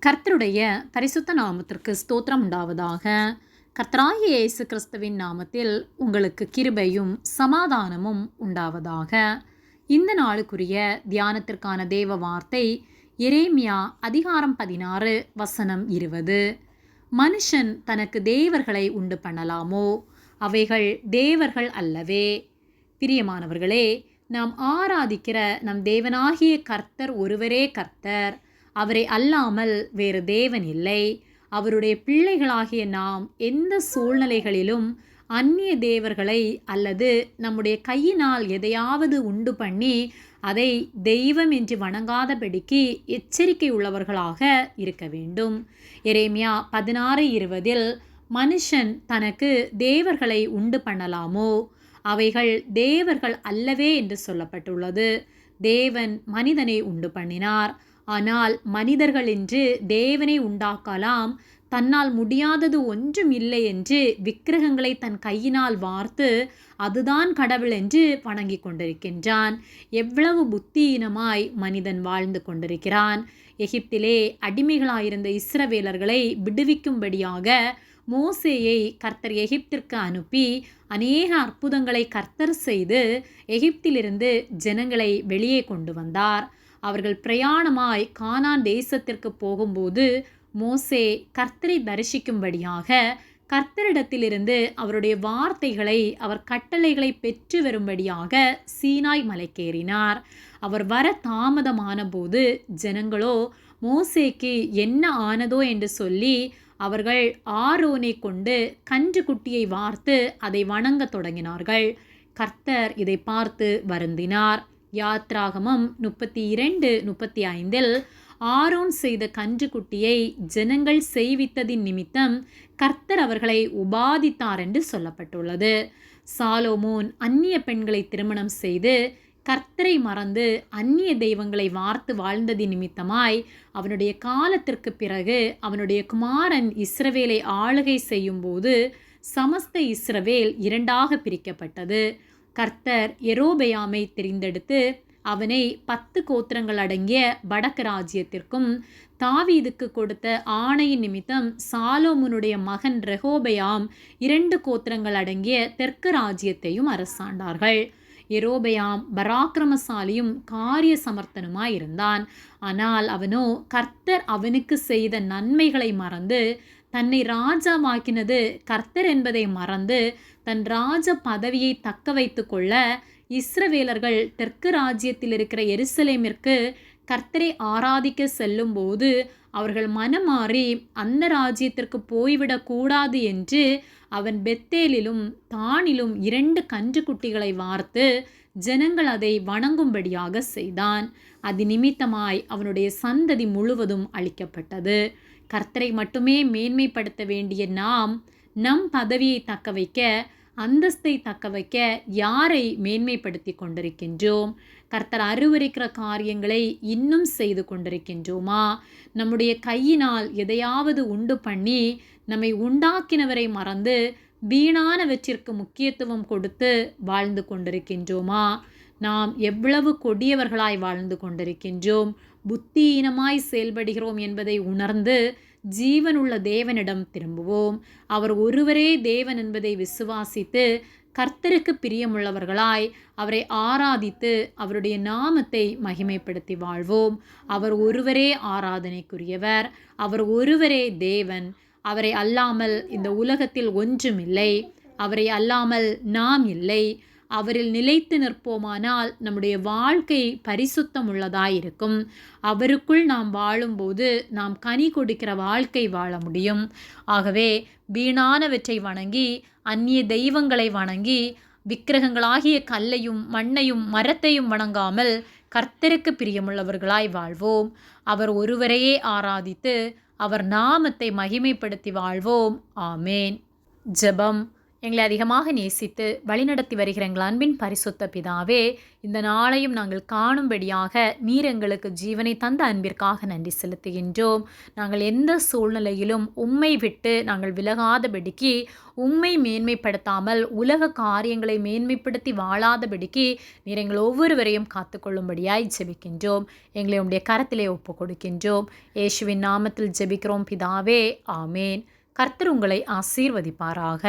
கர்த்தருடைய பரிசுத்த நாமத்திற்கு ஸ்தோத்திரம் உண்டாவதாக. கர்த்தராகிய இயேசு கிறிஸ்துவின் நாமத்தில் உங்களுக்கு கிருபையும் சமாதானமும் உண்டாவதாக. இந்த நாளுக்குரிய தியானத்திற்கான தேவ வார்த்தை எரேமியா அதிகாரம் 16 வசனம் 20. மனுஷன் தனக்கு தேவர்களை உண்டு பண்ணலாமோ? அவைகள் தேவர்கள் அல்லவே. பிரியமானவர்களே, நாம் ஆராதிக்கிற நம் தேவனாகிய கர்த்தர் ஒருவரே கர்த்தர். அவரை அல்லாமல் வேறு தேவன் இல்லை. அவருடைய பிள்ளைகளாகிய நாம் எந்த சூழ்நிலைகளிலும் அந்நிய தேவர்களை அல்லது நம்முடைய கையினால் எதையாவது உண்டு பண்ணி அதை தெய்வம் என்று வணங்காதபடிக்கு எச்சரிக்கை உள்ளவர்களாக இருக்க வேண்டும். எரேமியா 16:20 மனுஷன் தனக்கு தேவர்களை உண்டு பண்ணலாமோ? அவைகள் தேவர்கள் அல்லவே என்று சொல்லப்பட்டுள்ளது. தேவன் மனிதனை உண்டு பண்ணினார். ஆனால் மனிதர்கள் என்று தேவனை உண்டாக்கலாம், தன்னால் முடியாதது ஒன்றும் இல்லை என்று விக்கிரகங்களை தன் கையினால் வார்த்து அதுதான் கடவுள் என்று வணங்கி கொண்டிருக்கின்றான். எவ்வளவு புத்தியீனமாய் மனிதன் வாழ்ந்து கொண்டிருக்கிறான். எகிப்திலே அடிமைகளாயிருந்த இஸ்ரவேலர்களை விடுவிக்கும்படியாக மோசேயை கர்த்தர் எகிப்திற்கு அனுப்பி அநேக அற்புதங்களை கர்த்தர் செய்து எகிப்திலிருந்து ஜனங்களை வெளியே கொண்டு வந்தார். அவர்கள் பிரயாணமாய் கானான் தேசத்திற்கு போகும்போது மோசே கர்த்தரை தரிசிக்கும்படியாக கர்த்தரிடத்திலிருந்து அவருடைய வார்த்தைகளை, அவர் கட்டளைகளை பெற்று வரும்படியாக சீனாய் மலைக்கேறினார். அவர் வர தாமதமான போது ஜனங்களோ மோசேக்கு என்ன ஆனதோ என்று சொல்லி அவர்கள் ஆரோனை கொண்டு கன்றுக்குட்டியை வார்த்து அதை வணங்க தொடங்கினார்கள். கர்த்தர் இதை பார்த்து வருந்தினார். யாத்ராகமம் 32:35 ஆரோன் செய்த கன்றுக்குட்டியை ஜனங்கள் செய்வித்ததின் நிமித்தம் கர்த்தர் அவர்களை உபாதித்தார் என்று சொல்லப்பட்டுள்ளது. சாலோமோன் அந்நிய பெண்களை திருமணம் செய்து கர்த்தரை மறந்து அந்நிய தெய்வங்களை வார்த்து வாழ்ந்ததின் நிமித்தமாய் அவனுடைய காலத்திற்கு பிறகு அவனுடைய குமாரன் இஸ்ரவேலை ஆளுகை செய்யும்போது சமஸ்த இஸ்ரவேல் இரண்டாக பிரிக்கப்பட்டது. கர்த்தர் யெரொபெயாமை தெரிந்தெடுத்து அவனை 10 கோத்திரங்கள் அடங்கிய வடக்கு ராஜ்யத்திற்கும் தாவீதுக்கு கொடுத்த ஆணையின் நிமித்தம் சாலோமோனுடைய மகன் ரெகோபெயாம் 2 கோத்திரங்கள் அடங்கிய தெற்கு ராஜ்யத்தையும் அரசாண்டார்கள். யெரொபெயாம் பராக்கிரமசாலியும் காரிய சமர்த்தனுமாயிருந்தான். ஆனால் அவனோ கர்த்தர் அவனுக்கு செய்த நன்மைகளை மறந்து தன்னை ராஜாவாக்கினது கர்த்தர் என்பதை மறந்து தன் ராஜ பதவியை தக்க வைத்து கொள்ள இஸ்ரவேலர்கள் தெற்கு ராஜ்யத்தில் இருக்கிற எருசலேமிற்கு கர்த்தரை ஆராதிக்க செல்லும் போது அவர்கள் மனமாறி அந்த ராஜ்யத்திற்கு போய்விடக்கூடாது என்று அவன் பெத்தேலிலும் தானிலும் 2 கன்றுக்குட்டிகளை வார்த்து ஜனங்கள் அதை வணங்கும்படியாக செய்தான். அது நிமித்தமாய் அவனுடைய சந்ததி முழுவதும் அழிக்கப்பட்டது. கர்த்தரை மட்டுமே மேன்மைப்படுத்த வேண்டிய நாம் நம் பதவியை தக்க வைக்க, அந்தஸ்தை தக்க வைக்க யாரை மேன்மைப்படுத்தி கொண்டிருக்கின்றோம்? கர்த்தர் அறிவுரைக்கிற காரியங்களை இன்னும் செய்து கொண்டிருக்கின்றோமா? நம்முடைய கையினால் எதையாவது உண்டு பண்ணி நம்மை உண்டாக்கினவரை மறந்து வீணானவற்றிற்கு முக்கியத்துவம் கொடுத்து வாழ்ந்து கொண்டிருக்கின்றோமா? நாம் எவ்வளவு கொடியவர்களாய் வாழ்ந்து கொண்டிருக்கின்றோம், புத்தியீனமாய் செயல்படுகிறோம் என்பதை உணர்ந்து ஜீவனுள்ள தேவனிடம் திரும்புவோம். அவர் ஒருவரே தேவன் என்பதை விசுவாசித்து கர்த்தருக்கு பிரியமுள்ளவர்களாய் அவரை ஆராதித்து அவருடைய நாமத்தை மகிமைப்படுத்தி வாழ்வோம். அவர் ஒருவரே ஆராதனைக்குரியவர். அவர் ஒருவரே தேவன். அவரை அல்லாமல் இந்த உலகத்தில் ஒன்றுமில்லை. அவரை அல்லாமல் நாம் இல்லை. அவரில் நிலைத்து நிற்போமானால் நம்முடைய வாழ்க்கை பரிசுத்தம் உள்ளதாயிருக்கும். அவருக்குள் நாம் வாழும்போது நாம் கனி கொடுக்கிற வாழ்க்கை வாழ முடியும். ஆகவே வீணானவற்றை வணங்கி அந்நிய தெய்வங்களை வணங்கி விக்கிரகங்களாகிய கல்லையும் மண்ணையும் மரத்தையும் வணங்காமல் கர்த்தருக்கு பிரியமுள்ளவர்களாய் வாழ்வோம். அவர் ஒருவரையே ஆராதித்து அவர் நாமத்தை மகிமைப்படுத்தி வாழ்வோம். ஆமேன். ஜெபம். எங்களை அதிகமாக நேசித்து வழிநடத்தி வருகிற எங்கள் அன்பின் பரிசுத்த பிதாவே, இந்த நாளையும் நாங்கள் காணும்படியாக நீர் எங்களுக்கு ஜீவனை தந்த அன்பிற்காக நன்றி செலுத்துகின்றோம். நாங்கள் எந்த சூழ்நிலையிலும் உம்மை விட்டு நாங்கள் விலகாதபடிக்கு, உம்மை மேன்மைப்படுத்தாமல் உலக காரியங்களை மேன்மைப்படுத்தி வாழாதபடிக்கு நீர் எங்கள் ஒவ்வொருவரையும் காத்துக்கொள்ளும்படியாய் ஜெபிக்கின்றோம். எங்களை உம்முடைய கரத்திலே ஒப்புக் கொடுக்கின்றோம். இயேசுவின் நாமத்தில் ஜெபிக்கிறோம் பிதாவே, ஆமேன். கர்த்தர் உங்களை ஆசீர்வதிப்பாராக.